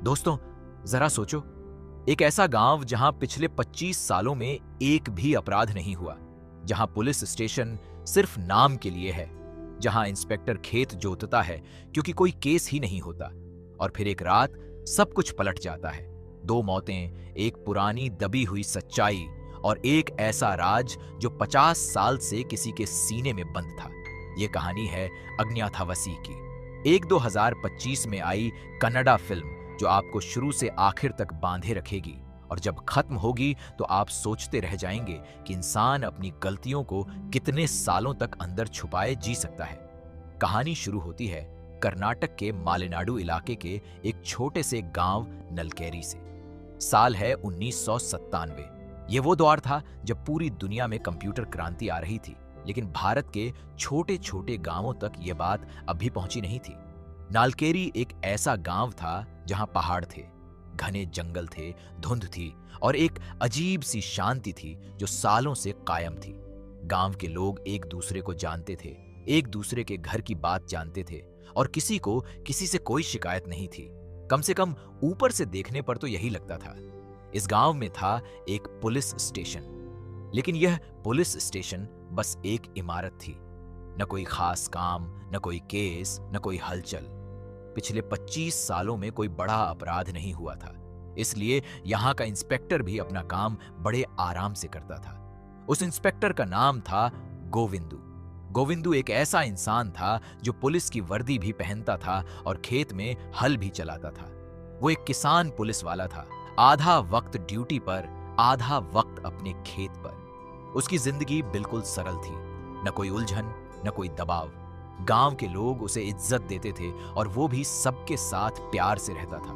दोस्तों, जरा सोचो, एक ऐसा गांव जहां पिछले 25 सालों में एक भी अपराध नहीं हुआ, जहां पुलिस स्टेशन सिर्फ नाम के लिए है, जहां इंस्पेक्टर खेत जोतता है क्योंकि कोई केस ही नहीं होता, और फिर एक रात सब कुछ पलट जाता है। 2 मौतें, एक पुरानी दबी हुई सच्चाई और एक ऐसा राज जो 50 साल से किसी के सीने में बंद था। ये कहानी है अज्ञाथावासी की, एक 2025 में आई कन्नड़ा फिल्म जो आपको शुरू से आखिर तक बांधे रखेगी, और जब खत्म होगी तो आप सोचते रह जाएंगे कि इंसान अपनी गलतियों को कितने सालों तक अंदर छुपाए जी सकता है। कहानी शुरू होती है कर्नाटक के मालेनाडु इलाके के एक छोटे से गांव नलकेरी से। साल है 1997। ये वो दौर था जब पूरी दुनिया में कंप्यूटर क्रांति आ रही थी, लेकिन भारत के छोटे छोटे गांवों तक ये बात अभी पहुंची नहीं थी। नालकेरी एक ऐसा गांव था जहां पहाड़ थे, घने जंगल थे, धुंध थी और एक अजीब सी शांति थी जो सालों से कायम थी। गांव के लोग एक दूसरे को जानते थे, एक दूसरे के घर की बात जानते थे और किसी को किसी से कोई शिकायत नहीं थी। कम से कम ऊपर से देखने पर तो यही लगता था। इस गांव में था एक पुलिस स्टेशन, लेकिन यह पुलिस स्टेशन बस एक इमारत थी। न कोई खास काम, न कोई केस, न कोई हलचल। पिछले 25 सालों में कोई बड़ा अपराध नहीं हुआ था, इसलिए यहां का इंस्पेक्टर भी अपना काम बड़े आराम से करता था। उस इंस्पेक्टर का नाम था गोविंदू। गोविंदू एक ऐसा इंसान था जो पुलिस की वर्दी भी पहनता था और खेत में हल भी चलाता था। वो एक किसान पुलिस वाला था, आधा वक्त ड्यूटी पर, आधा वक्त अपने खेत पर। उसकी जिंदगी बिल्कुल सरल थी, न कोई उलझन, न कोई दबाव। गांव के लोग उसे इज्जत देते थे और वो भी सबके साथ प्यार से रहता था।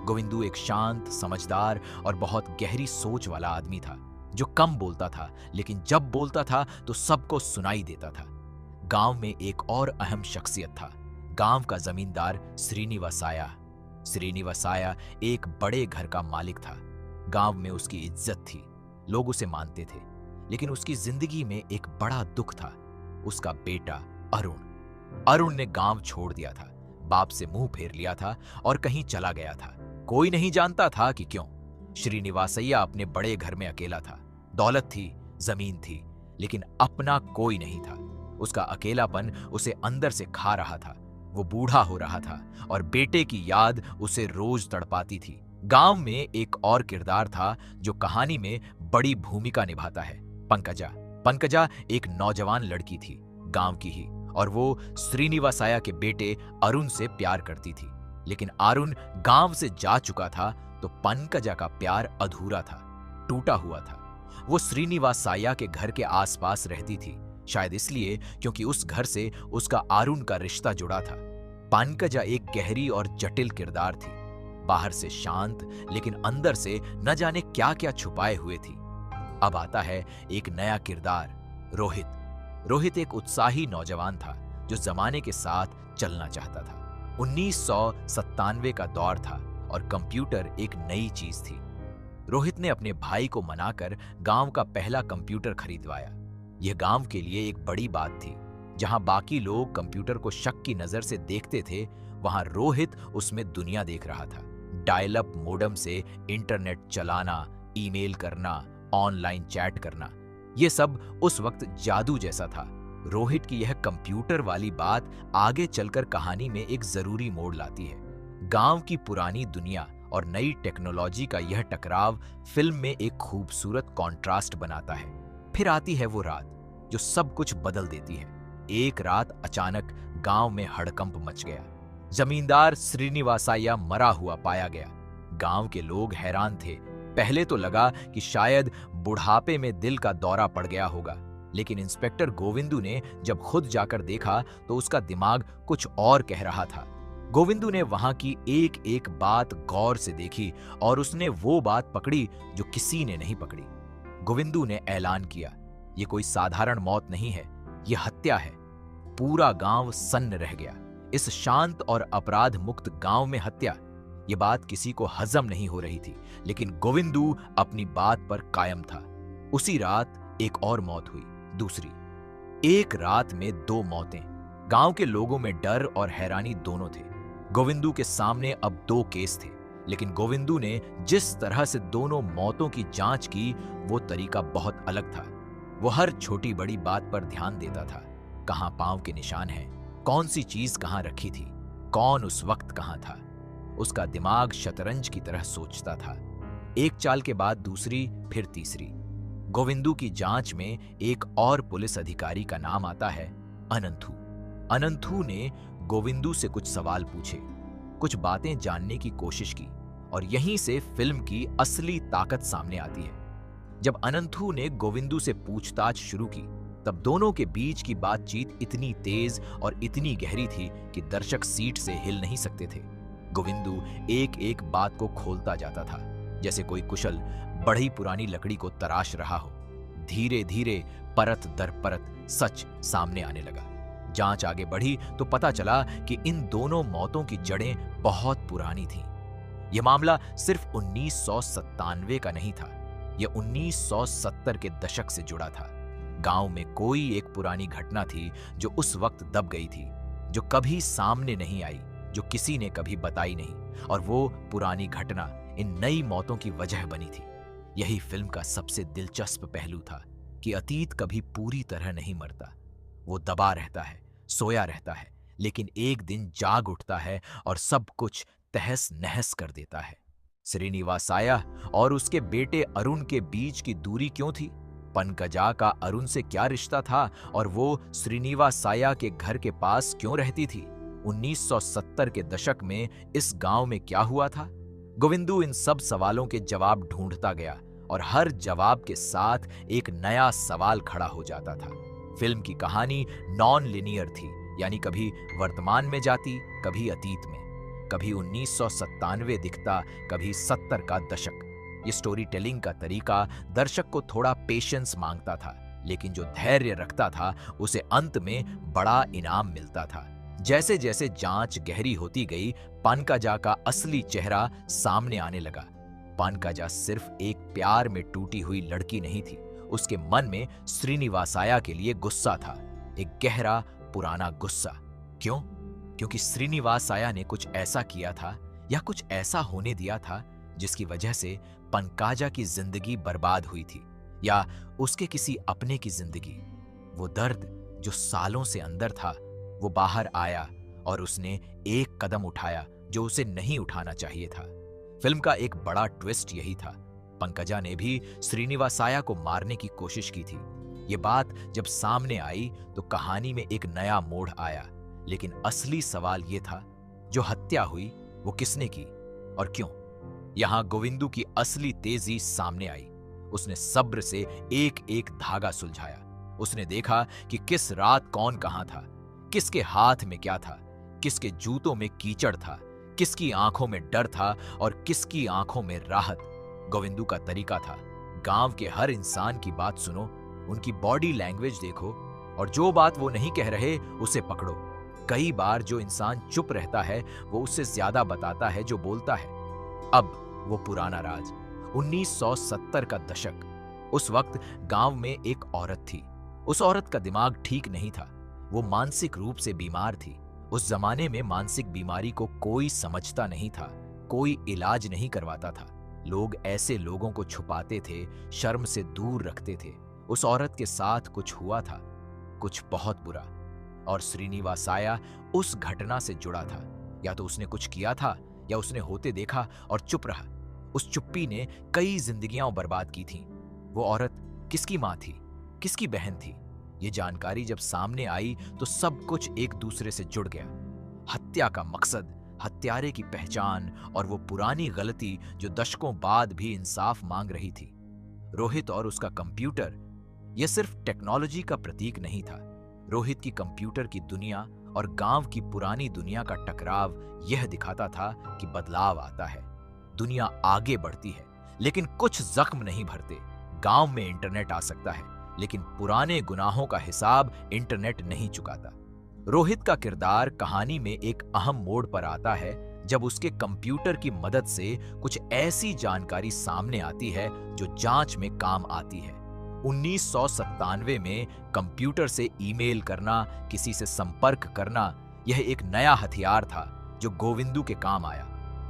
गोविंदू एक शांत, समझदार और बहुत गहरी सोच वाला आदमी था, जो कम बोलता था, लेकिन जब बोलता था तो सबको सुनाई देता था। गांव में एक और अहम शख्सियत था, गांव का जमींदार श्रीनिवासाया। श्रीनिवासाया एक बड़े घर का मालिक था। गांव में उसकी इज्जत थी, लोग उसे मानते थे, लेकिन उसकी जिंदगी में एक बड़ा दुख था। उसका बेटा अरुण ने गांव छोड़ दिया था, बाप से मुंह फेर लिया था और कहीं चला गया था। कोई नहीं जानता था कि क्यों। श्रीनिवासैया अपने बड़े घर में अकेला था। दौलत थी, जमीन थी, लेकिन अपना कोई नहीं था। उसका अकेलापन उसे अंदर से खा रहा था। वो बूढ़ा हो रहा था और बेटे की याद उसे रोज तड़पाती थी। गांव में एक और किरदार था जो कहानी में बड़ी भूमिका निभाता है, पंकजा। पंकजा एक नौजवान लड़की थी, गांव की ही, और वो श्रीनिवासाया के बेटे अरुण से प्यार करती थी। लेकिन अरुण गांव से जा चुका था तो पंकजा का प्यार अधूरा था, टूटा हुआ था। वो श्रीनिवासाया के घर के आसपास रहती थी, शायद इसलिए क्योंकि उस घर से उसका अरुण का रिश्ता जुड़ा था। पंकजा एक गहरी और जटिल किरदार थी, बाहर से शांत लेकिन अंदर से न जाने क्या क्या छुपाए हुए थी। अब आता है एक नया किरदार, रोहित। रोहित एक उत्साही नौजवान था जो जमाने के साथ चलना चाहता था। 1997 का दौर था और कंप्यूटर एक नई चीज थी। रोहित ने अपने भाई को मनाकर गांव का पहला कंप्यूटर खरीदवाया। यह गांव के लिए एक बड़ी बात थी। जहां बाकी लोग कंप्यूटर को शक की नजर से देखते थे, वहां रोहित उसमें दुनिया देख रहा था। डायल अप मोडेम से इंटरनेट चलाना, ईमेल करना, ऑनलाइन चैट करना, यह सब उस वक्त जादू जैसा था। रोहित की यह कंप्यूटर वाली बात आगे चलकर कहानी में एक जरूरी मोड़ लाती है। गांव की पुरानी दुनिया और नई टेक्नोलॉजी का यह टकराव फिल्म में एक खूबसूरत कॉन्ट्रास्ट बनाता है। फिर आती है वो रात जो सब कुछ बदल देती है। एक रात अचानक गांव में हड़कंप मच गया। जमींदार श्रीनिवासाया मरा हुआ पाया गया। गांव के लोग हैरान थे। पहले तो लगा कि शायद बुढ़ापे में दिल का दौरा पड़ गया होगा, लेकिन इंस्पेक्टर गोविंदू ने जब खुद जाकर देखा तो उसका दिमाग कुछ और कह रहा था। गोविंदू ने वहां की एक एक बात गौर से देखी और उसने वो बात पकड़ी जो किसी ने नहीं पकड़ी। गोविंदू ने ऐलान किया, ये कोई साधारण मौत नहीं है, ये हत्या है। पूरा गांव सन्न रह गया। इस शांत और अपराध मुक्त गांव में हत्या, ये बात किसी को हजम नहीं हो रही थी, लेकिन गोविंदू अपनी बात पर कायम था। उसी रात एक और मौत हुई, दूसरी। एक रात में 2 मौतें। गांव के लोगों में डर और हैरानी दोनों थे। गोविंदू के सामने अब 2 केस थे। लेकिन गोविंदू ने जिस तरह से दोनों मौतों की जांच की, वो तरीका बहुत अलग था। वो हर छोटी बड़ी बात पर ध्यान देता था। कहां पांव के निशान हैं, कौन सी चीज कहां रखी थी, कौन उस वक्त कहां था। उसका दिमाग शतरंज की तरह सोचता था। एक चाल के बाद दूसरी, फिर तीसरी। गोविंदू की जांच में एक और पुलिस अधिकारी का नाम आता है, अनंथू। अनंथू ने गोविंदू से कुछ सवाल पूछे, कुछ बातें जानने की कोशिश की, और यहीं से फिल्म की असली ताकत सामने आती है। जब अनंथू ने गोविंदू से पूछताछ शुरू की, तब दोनों के बीच की बातचीत इतनी तेज और इतनी गहरी थी कि दर्शक सीट से हिल नहीं सकते थे। गोविंदू एक एक बात को खोलता जाता था, जैसे कोई कुशल बढ़ी पुरानी लकड़ी को तराश रहा हो। धीरे धीरे, परत दर परत सच सामने आने लगा। जांच आगे बढ़ी तो पता चला कि इन दोनों मौतों की जड़ें बहुत पुरानी थीं। यह मामला सिर्फ 1997 का नहीं था, यह 1970 के दशक से जुड़ा था। गांव में कोई एक पुरानी घटना थी जो उस वक्त दब गई थी, जो कभी सामने नहीं आई, जो किसी ने कभी बताई नहीं, और वो पुरानी घटना इन नई मौतों की वजह बनी थी। यही फिल्म का सबसे दिलचस्प पहलू था कि अतीत कभी पूरी तरह नहीं मरता। वो दबा रहता है, सोया रहता है, लेकिन एक दिन जाग उठता है और सब कुछ तहस नहस कर देता है। श्रीनिवासाया और उसके बेटे अरुण के बीच की दूरी क्यों थी? पनकजा का अरुण से क्या रिश्ता था और वो श्रीनिवासाया के घर के पास क्यों रहती थी? 1970 के दशक में इस गांव में क्या हुआ था? गोविंदू इन सब सवालों के जवाब ढूंढता गया, और हर जवाब के साथ एक नया सवाल खड़ा हो जाता था। फिल्म की कहानी नॉन लिनियर थी, यानी कभी वर्तमान में जाती, कभी अतीत में, कभी 1997 दिखता, कभी 70 का दशक। ये स्टोरी टेलिंग का तरीका दर्शक को थोड़ा पेशेंस मांगता था, लेकिन जो धैर्य रखता था उसे अंत में बड़ा इनाम मिलता था। जैसे जैसे जांच गहरी होती गई, पनकजा का असली चेहरा सामने आने लगा। पनकजा सिर्फ एक प्यार में टूटी हुई लड़की नहीं थी, उसके मन में श्रीनिवासाया के लिए गुस्सा था, एक गहरा पुराना गुस्सा। क्यों? क्योंकि श्रीनिवासाया ने कुछ ऐसा किया था या कुछ ऐसा होने दिया था जिसकी वजह से पनकजा की जिंदगी बर्बाद हुई थी, या उसके किसी अपने की जिंदगी। वो दर्द जो सालों से अंदर था, वो बाहर आया, और उसने एक कदम उठाया जो उसे नहीं उठाना चाहिए था। फिल्म का एक बड़ा ट्विस्ट यही था। पनकजा ने भी श्रीनिवासाया को मारने की कोशिश की थी। ये बात जब सामने आई तो कहानी में एक नया मोड़ आया, लेकिन असली सवाल ये था, जो हत्या हुई वो किसने की और क्यों? यहां गोविंदू की असली तेजी सामने आई। उसने सब्र से एक एक धागा सुलझाया। उसने देखा कि किस रात कौन कहां था, किसके हाथ में क्या था, किसके जूतों में कीचड़ था, किसकी आंखों में डर था और किसकी आंखों में राहत। गोविंदू का तरीका था, गांव के हर इंसान की बात सुनो, उनकी बॉडी लैंग्वेज देखो, और जो बात वो नहीं कह रहे उसे पकड़ो। कई बार जो इंसान चुप रहता है वो उससे ज्यादा बताता है जो बोलता है। अब वो पुराना राज, 1970 का दशक। उस वक्त गांव में एक औरत थी। उस औरत का दिमाग ठीक नहीं था, वो मानसिक रूप से बीमार थी। उस जमाने में मानसिक बीमारी को कोई समझता नहीं था, कोई इलाज नहीं करवाता था। लोग ऐसे लोगों को छुपाते थे, शर्म से दूर रखते थे। उस औरत के साथ कुछ हुआ था, कुछ बहुत बुरा, और श्रीनिवासाया उस घटना से जुड़ा था। या तो उसने कुछ किया था या उसने होते देखा और चुप रहा। उस चुप्पी ने कई जिंदगियां बर्बाद की थीं। वो औरत किसकी मां थी, किसकी बहन थी? ये जानकारी जब सामने आई तो सब कुछ एक दूसरे से जुड़ गया। हत्या का मकसद, हत्यारे की पहचान, और वो पुरानी गलती जो दशकों बाद भी इंसाफ मांग रही थी। रोहित और उसका कंप्यूटर, यह सिर्फ टेक्नोलॉजी का प्रतीक नहीं था। रोहित की कंप्यूटर की दुनिया और गांव की पुरानी दुनिया का टकराव यह दिखाता था कि बदलाव आता है, दुनिया आगे बढ़ती है, लेकिन कुछ जख्म नहीं भरते। गांव में इंटरनेट आ सकता है, लेकिन पुराने गुनाहों का हिसाब इंटरनेट नहीं चुकाता। रोहित का किरदार कहानी में एक अहम मोड़ पर आता है जब उसके कंप्यूटर की मदद से कुछ ऐसी जानकारी सामने आती है जो जांच में काम आती है। 1997 में कंप्यूटर से ईमेल करना, किसी से संपर्क करना, यह एक नया हथियार था जो गोविंदू के काम आया।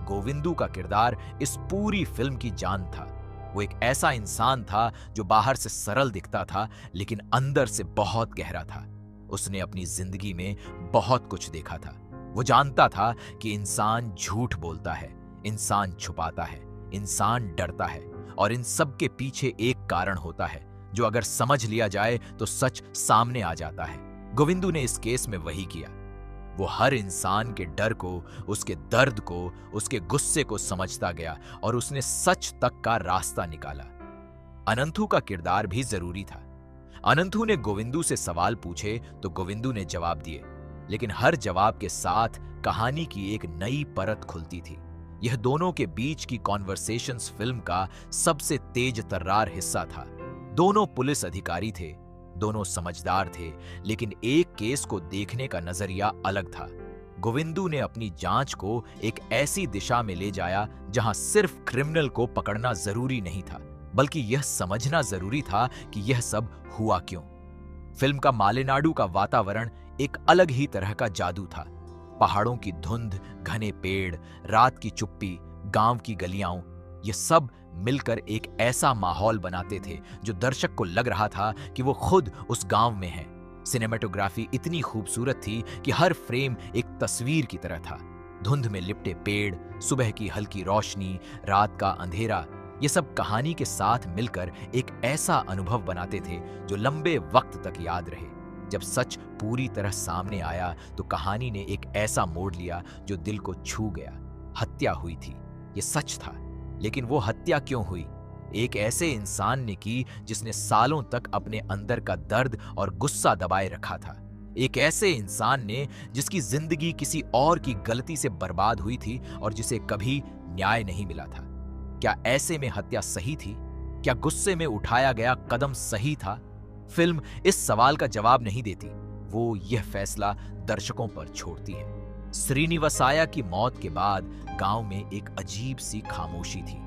गोविंदू का किरदार इस पूरी फिल्म की जान था। वो एक ऐसा इंसान था जो बाहर से सरल दिखता था, लेकिन अंदर से बहुत गहरा था। उसने अपनी जिंदगी में बहुत कुछ देखा था। वो जानता था कि इंसान झूठ बोलता है, इंसान छुपाता है, इंसान डरता है, और इन सब के पीछे एक कारण होता है जो अगर समझ लिया जाए तो सच सामने आ जाता है। गोविंदू ने इस केस में वही किया। वो हर इंसान के डर को, उसके दर्द को, उसके गुस्से को समझता गया और उसने सच तक का रास्ता निकाला। अनंथू का किरदार भी जरूरी था। अनंथू ने गोविंदू से सवाल पूछे तो गोविंदू ने जवाब दिए, लेकिन हर जवाब के साथ कहानी की एक नई परत खुलती थी। यह दोनों के बीच की कॉन्वर्सेशंस फिल्म का सबसे तेज तर्रार हिस्सा था। दोनों पुलिस अधिकारी थे, दोनों समझदार थे, लेकिन एक केस को देखने का नजरिया अलग था। गोविंदू ने अपनी जांच को एक ऐसी दिशा में ले जाया जहां सिर्फ क्रिमिनल को पकड़ना जरूरी नहीं था, बल्कि यह समझना जरूरी था कि यह सब हुआ क्यों। फिल्म का मालेनाडु का वातावरण एक अलग ही तरह का जादू था। पहाड़ों की धुंध, घने पेड़, रात की चुप्पी, गांव की गलियां, ये सब मिलकर एक ऐसा माहौल बनाते थे जो दर्शक को लग रहा था कि वो खुद उस गांव में है। सिनेमेटोग्राफी इतनी खूबसूरत थी कि हर फ्रेम एक तस्वीर की तरह था। धुंध में लिपटे पेड़, सुबह की हल्की रोशनी, रात का अंधेरा, ये सब कहानी के साथ मिलकर एक ऐसा अनुभव बनाते थे जो लंबे वक्त तक याद रहे। जब सच पूरी तरह सामने आया तो कहानी ने एक ऐसा मोड़ लिया जो दिल को छू गया। हत्या हुई थी, ये सच था, लेकिन वो हत्या क्यों हुई? एक ऐसे इंसान ने की जिसने सालों तक अपने अंदर का दर्द और गुस्सा दबाए रखा था। एक ऐसे इंसान ने जिसकी जिंदगी किसी और की गलती से बर्बाद हुई थी और जिसे कभी न्याय नहीं मिला था। क्या ऐसे में हत्या सही थी? क्या गुस्से में उठाया गया कदम सही था? फिल्म इस सवाल का जवाब नहीं देती, वो यह फैसला दर्शकों पर छोड़ती है। श्रीनिवासाया की मौत के बाद गांव में एक अजीब सी खामोशी थी।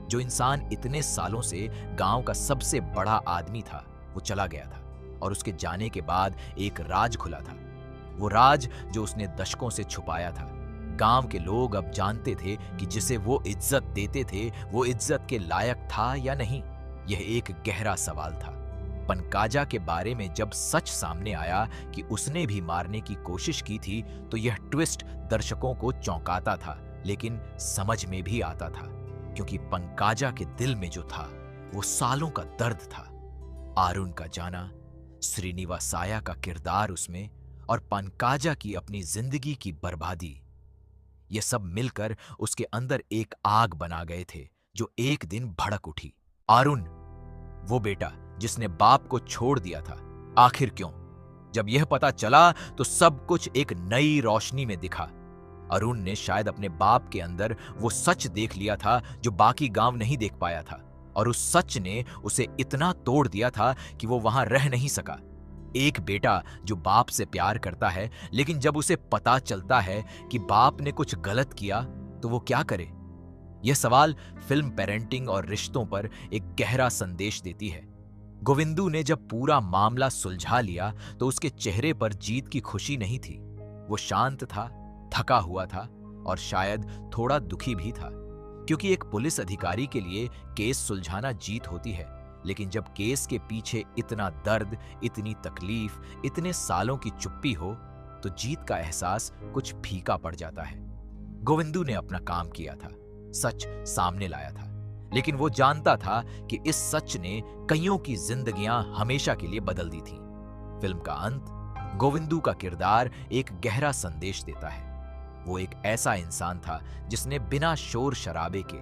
जो इंसान इतने सालों से गांव का सबसे बड़ा आदमी था, वो चला गया था, और उसके जाने के बाद एक राज खुला था। वो राज जो उसने दशकों से छुपाया था। गांव के लोग अब जानते थे कि जिसे वो इज्जत देते थे वो इज्जत के लायक था या नहीं। यह एक गहरा सवाल था। पनकाजा के बारे में जब सच सामने आया कि उसने भी मारने की कोशिश की थी, तो यह ट्विस्ट दर्शकों को चौंकाता था, लेकिन समझ में भी आता था, क्योंकि पनकाजा के दिल में जो था वो सालों का दर्द था। आरुण का जाना, श्रीनिवासाया का किरदार उसमें, और पनकाजा की अपनी जिंदगी की बर्बादी, ये सब मिलकर उसके अंदर एक आग बना गए थे जो एक दिन भड़क उठी। आरुण, वो बेटा जिसने बाप को छोड़ दिया था, आखिर क्यों? जब यह पता चला तो सब कुछ एक नई रोशनी में दिखा। अरुण ने शायद अपने बाप के अंदर वो सच देख लिया था जो बाकी गांव नहीं देख पाया था, और उस सच ने उसे इतना तोड़ दिया था कि वो वहां रह नहीं सका। एक बेटा जो बाप से प्यार करता है, लेकिन जब उसे पता चलता है कि बाप ने कुछ गलत किया तो वो क्या करे? यह सवाल फिल्म पेरेंटिंग और रिश्तों पर एक गहरा संदेश देती है। गोविंदू ने जब पूरा मामला सुलझा लिया तो उसके चेहरे पर जीत की खुशी नहीं थी। वो शांत था, थका हुआ था, और शायद थोड़ा दुखी भी था, क्योंकि एक पुलिस अधिकारी के लिए केस सुलझाना जीत होती है, लेकिन जब केस के पीछे इतना दर्द, इतनी तकलीफ, इतने सालों की चुप्पी हो, तो जीत का एहसास कुछ फीका पड़ जाता है। गोविंदू ने अपना काम किया था, सच सामने लाया था, लेकिन वो जानता था कि इस सच ने कईयों की जिंदगियां हमेशा के लिए बदल दी थी। फिल्म का अंत, गोविंदू का किरदार एक गहरा संदेश देता है। वो एक ऐसा इंसान था जिसने बिना शोर शराबे के,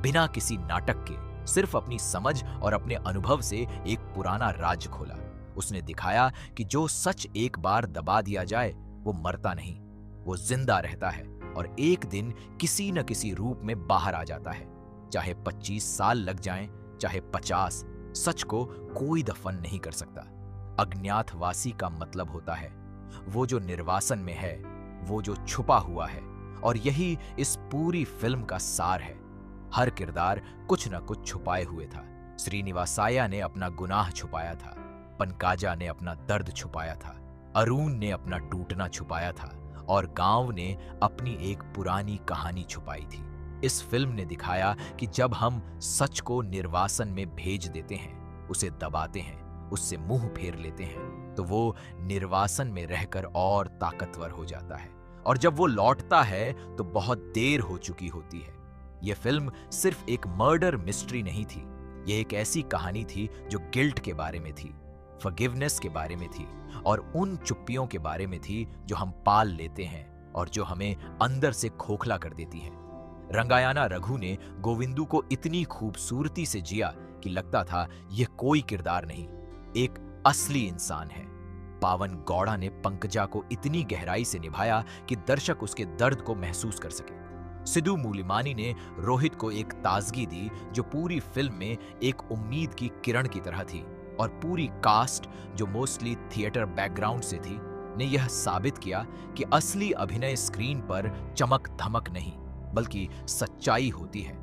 बिना किसी नाटक के, सिर्फ अपनी समझ और अपने अनुभव से एक पुराना राज खोला। उसने दिखाया कि जो सच एक बार दबा दिया जाए वो मरता नहीं, वो जिंदा रहता है और एक दिन किसी न किसी रूप में बाहर आ जाता है। चाहे 25 साल लग जाएं, चाहे 50, सच को कोई दफन नहीं कर सकता। अज्ञातवासी का मतलब होता है वो जो निर्वासन में है, वो जो छुपा हुआ है, और यही इस पूरी फिल्म का सार है। हर किरदार कुछ न कुछ छुपाए हुए था। श्रीनिवासाया ने अपना गुनाह छुपाया था, पनकाजा ने अपना दर्द छुपाया था, अरुण ने अपना टूटना छुपाया था, और गांव ने अपनी एक पुरानी कहानी छुपाई थी। इस फिल्म ने दिखाया कि जब हम सच को निर्वासन में भेज देते हैं, उसे दबाते हैं, उससे मुंह फेर लेते हैं, तो वो निर्वासन में रहकर और ताकतवर हो जाता है। और जब वो लौटता है तो बहुत देर हो चुकी होती है। ये फिल्म सिर्फ एक मर्डर मिस्ट्री नहीं थी, ये एक ऐसी कहानी थी जो गिल्ट के बारे में थी, फॉरगिवनेस के बारे में थी, और उन चुप्पियों के बारे में थी जो हम पाल लेते हैं और जो हमें अंदर से खोखला कर देती हैं। रंगायाना रघु ने गोविंदू को इतनी खूबसूरती से जिया कि लगता था यह कोई किरदार नहीं, एक असली इंसान है। पावन गौड़ा ने पंकजा को इतनी गहराई से निभाया कि दर्शक उसके दर्द को महसूस कर सके। सिद्धू मूलीमानी ने रोहित को एक ताजगी दी जो पूरी फिल्म में एक उम्मीद की किरण की तरह थी, और पूरी कास्ट जो मोस्टली थिएटर बैकग्राउंड से थी ने यह साबित किया कि असली अभिनय स्क्रीन पर चमक धमक नहीं बल्कि सच्चाई होती है।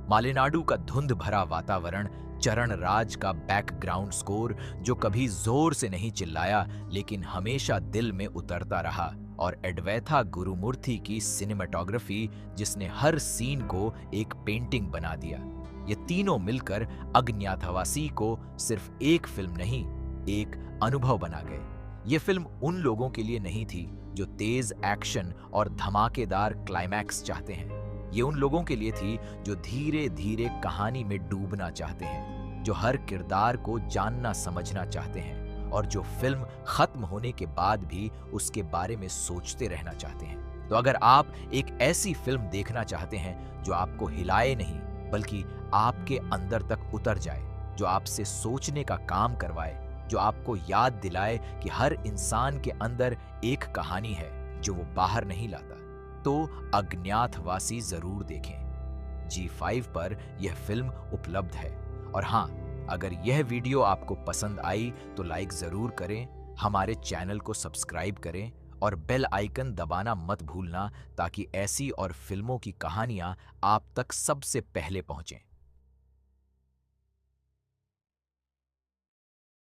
मालेनाडु का धुंध भरा वातावरण, चरण राज का बैकग्राउंड स्कोर जो कभी जोर से नहीं चिल्लाया लेकिन हमेशा दिल में उतरता रहा, और एडवैथा गुरुमूर्ति की सिनेमेटोग्राफी जिसने हर सीन को एक पेंटिंग बना दिया, ये तीनों मिलकर अज्ञातवासी को सिर्फ एक फिल्म नहीं, एक अनुभव बना गए। ये फिल्म उन लोगों के लिए नहीं थी जो तेज एक्शन और धमाकेदार क्लाइमैक्स चाहते हैं, ये उन लोगों के लिए थी जो धीरे धीरे कहानी में डूबना चाहते हैं, जो हर किरदार को जानना समझना चाहते हैं, और जो फिल्म खत्म होने के बाद भी उसके बारे में सोचते रहना चाहते हैं। तो अगर आप एक ऐसी फिल्म देखना चाहते हैं जो आपको हिलाए नहीं बल्कि आपके अंदर तक उतर जाए, जो आपसे सोचने का काम करवाए, जो आपको याद दिलाए कि हर इंसान के अंदर एक कहानी है जो वो बाहर नहीं लाता, तो अज्ञातवासी जरूर देखें। G5 पर यह फिल्म उपलब्ध है। और हाँ, अगर यह वीडियो आपको पसंद आई तो लाइक जरूर करें, हमारे चैनल को सब्सक्राइब करें और बेल आइकन दबाना मत भूलना ताकि ऐसी और फिल्मों की कहानियां आप तक सबसे पहले पहुंचें।